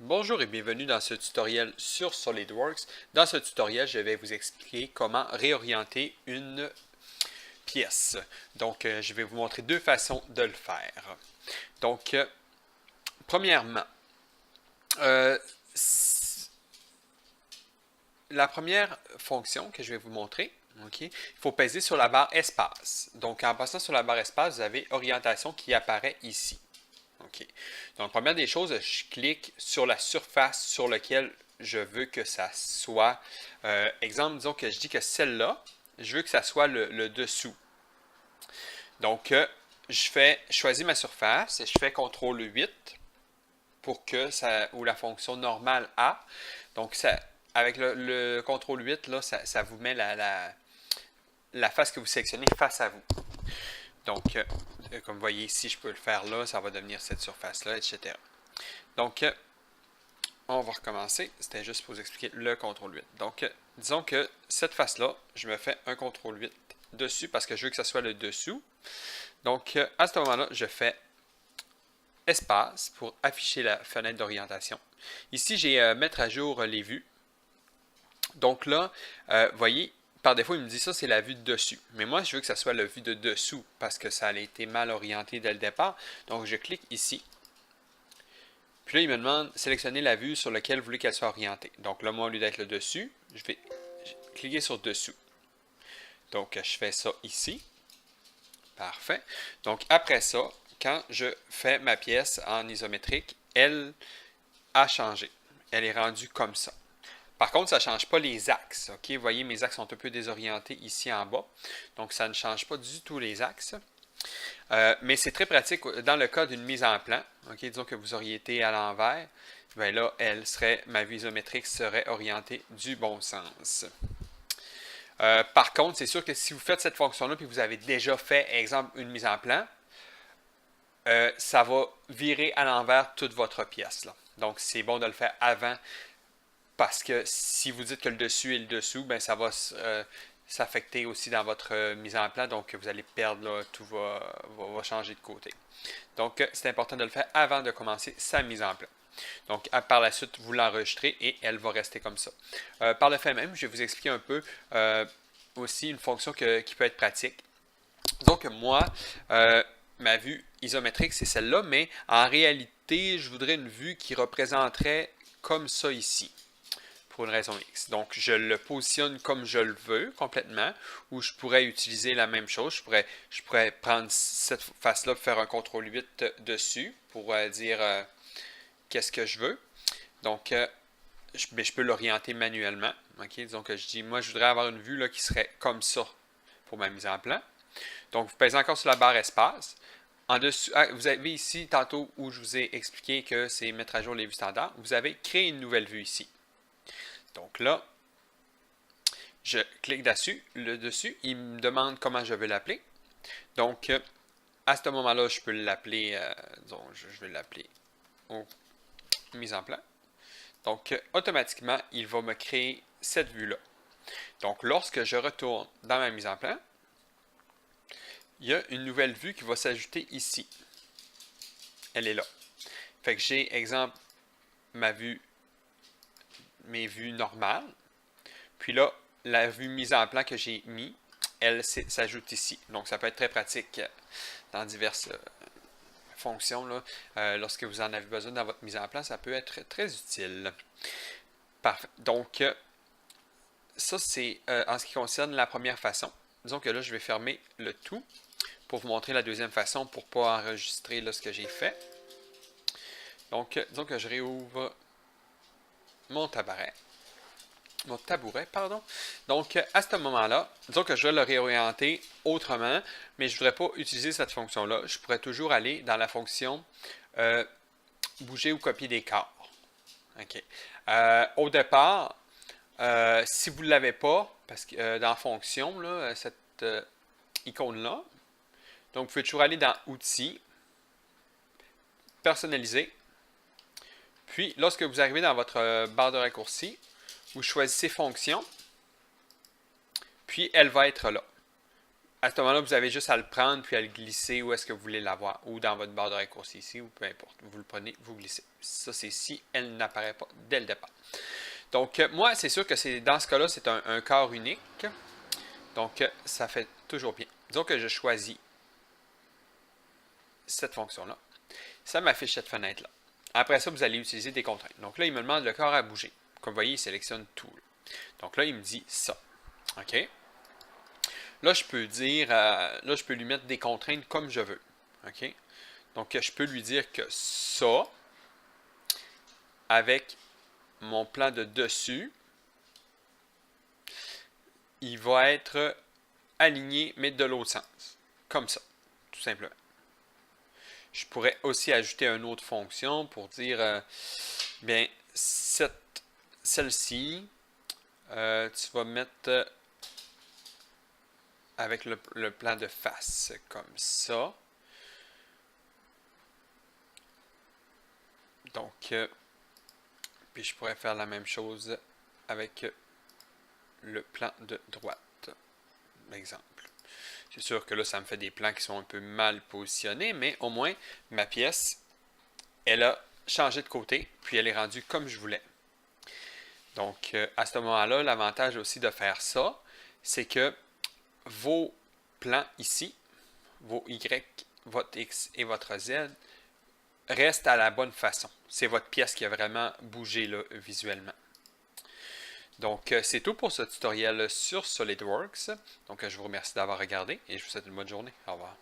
Bonjour et bienvenue dans ce tutoriel sur SolidWorks. Dans ce tutoriel, je vais vous expliquer comment réorienter une pièce. Donc, je vais vous montrer deux façons de le faire. Donc, premièrement, euh, la première fonction que je vais vous montrer, il faut peser sur la barre espace. Donc, en passant sur la barre espace, vous avez orientation qui apparaît ici. OK. Donc, première des choses, je clique sur la surface sur laquelle je veux que ça soit. Exemple, disons que je dis que celle-là, je veux que ça soit le dessous. Donc, je choisis ma surface et je fais CTRL 8 pour que ça, ou la fonction normale A. Donc, ça, avec le CTRL 8, là, ça vous met la face que vous sélectionnez face à vous. Donc, comme vous voyez ici, je peux le faire là, ça va devenir cette surface-là, etc. Donc, on va recommencer. C'était juste pour vous expliquer le CTRL 8. Donc, disons que cette face-là, je me fais un CTRL 8 dessus parce que je veux que ça soit le dessous. Donc, à ce moment-là, je fais espace pour afficher la fenêtre d'orientation. Ici, j'ai mettre à jour les vues. Donc là, vous voyez, par défaut, il me dit ça, c'est la vue de dessus. Mais moi, je veux que ça soit la vue de dessous parce que ça a été mal orienté dès le départ. Donc, je clique ici. Puis là, il me demande sélectionner la vue sur laquelle vous voulez qu'elle soit orientée. Donc là, moi, au lieu d'être le dessus, je vais cliquer sur dessous. Donc, je fais ça ici. Parfait. Donc, après ça, quand je fais ma pièce en isométrique, elle a changé. Elle est rendue comme ça. Par contre, ça ne change pas les axes. OK? Vous voyez, mes axes sont un peu désorientés ici en bas. Donc, ça ne change pas du tout les axes. Mais c'est très pratique dans le cas d'une mise en plan. Okay? Disons que vous auriez été à l'envers. Bien là, ma vue isométrique serait orientée du bon sens. Par contre, c'est sûr que si vous faites cette fonction-là puis vous avez déjà fait, exemple, une mise en plan, ça va virer à l'envers toute votre pièce. Là. Donc, c'est bon de le faire avant parce que si vous dites que le dessus est le dessous, ben ça va s'affecter aussi dans votre mise en plan. Donc, vous allez perdre, là, tout va changer de côté. Donc, c'est important de le faire avant de commencer sa mise en plan. Donc, par la suite, vous l'enregistrez et elle va rester comme ça. Par le fait même, je vais vous expliquer un peu aussi une fonction qui peut être pratique. Donc, moi, ma vue isométrique, c'est celle-là, mais en réalité, je voudrais une vue qui représenterait comme ça ici, pour une raison X. Donc, je le positionne comme je le veux, complètement, ou je pourrais utiliser la même chose. Je pourrais prendre cette face-là, faire un CTRL 8 dessus, pour dire qu'est-ce que je veux. Donc, je peux l'orienter manuellement. Okay? Donc, je dis, moi, je voudrais avoir une vue là, qui serait comme ça pour ma mise en plan. Donc, vous pèsez encore sur la barre espace. En dessous, vous avez ici, tantôt, où je vous ai expliqué que c'est mettre à jour les vues standards, vous avez créé une nouvelle vue ici. Donc là, je clique dessus. Il me demande comment je veux l'appeler. Donc, à ce moment-là, je peux l'appeler, disons, je vais l'appeler mise en plan. Donc, automatiquement, il va me créer cette vue-là. Donc, lorsque je retourne dans ma mise en plan, il y a une nouvelle vue qui va s'ajouter ici. Elle est là. Fait que j'ai, exemple, mes vues normales. Puis là, la vue mise en plan que j'ai mis, elle s'ajoute ici. Donc, ça peut être très pratique dans diverses fonctions. Là. Lorsque vous en avez besoin dans votre mise en plan, ça peut être très utile. Parfait. Donc, ça, c'est en ce qui concerne la première façon. Disons que là, je vais fermer le tout pour vous montrer la deuxième façon pour ne pas enregistrer là, ce que j'ai fait. Donc, disons que je réouvre mon tabouret. Donc, à ce moment-là, disons que je vais le réorienter autrement, mais je ne voudrais pas utiliser cette fonction-là. Je pourrais toujours aller dans la fonction bouger ou copier des corps. Okay. Au départ, si vous ne l'avez pas, parce que dans fonction, là, cette icône-là, donc vous pouvez toujours aller dans Outils, Personnaliser. Puis, lorsque vous arrivez dans votre barre de raccourci, vous choisissez Fonction, puis elle va être là. à ce moment-là, vous avez juste à le prendre puis à le glisser où est-ce que vous voulez l'avoir, ou dans votre barre de raccourci ici, ou peu importe. Vous le prenez, vous glissez. Ça, c'est si elle n'apparaît pas dès le départ. Donc, moi, c'est sûr que c'est dans ce cas-là, c'est un corps unique. Donc, ça fait toujours bien. Disons que je choisis cette fonction-là. Ça m'affiche cette fenêtre-là. Après ça, vous allez utiliser des contraintes. Donc là, il me demande le corps à bouger. Comme vous voyez, il sélectionne tout. Donc là, il me dit ça. OK? Là, je peux dire, là, je peux lui mettre des contraintes comme je veux. OK? Donc, je peux lui dire que ça, avec mon plan de dessus, il va être aligné, mais de l'autre sens. Comme ça, tout simplement. Je pourrais aussi ajouter une autre fonction pour dire, bien, celle-ci, tu vas mettre avec le plan de face, comme ça. Donc, puis je pourrais faire la même chose avec le plan de droite, exemple. C'est sûr que là, ça me fait des plans qui sont un peu mal positionnés, mais au moins, ma pièce, elle a changé de côté, puis elle est rendue comme je voulais. Donc, à ce moment-là, l'avantage aussi de faire ça, c'est que vos plans ici, vos Y, votre X et votre Z, restent à la bonne façon. C'est votre pièce qui a vraiment bougé là, visuellement. Donc, c'est tout pour ce tutoriel sur SolidWorks. Donc, je vous remercie d'avoir regardé et je vous souhaite une bonne journée. Au revoir.